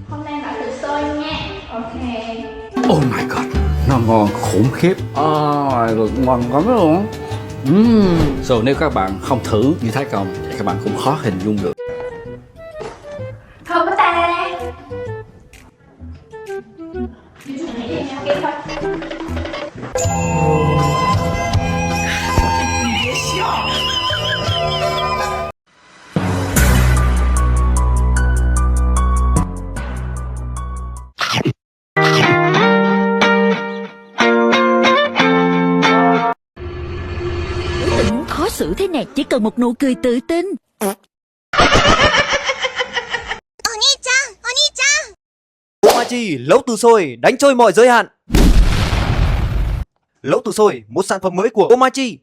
Hôm nay bảo tự sôi nha. Ok. Oh my god, nó ngon khủng khiếp. Ngon lắm luôn. So nếu các bạn không thử như Thái Công thì các bạn cũng khó hình dung được. Thơm quá ta. Ok thôi. Tình khó xử thế này chỉ cần một nụ cười tự tin. Omachi, lẩu từ xôi, đánh trôi mọi giới hạn. Lẩu từ xôi, một sản phẩm mới của Omachi.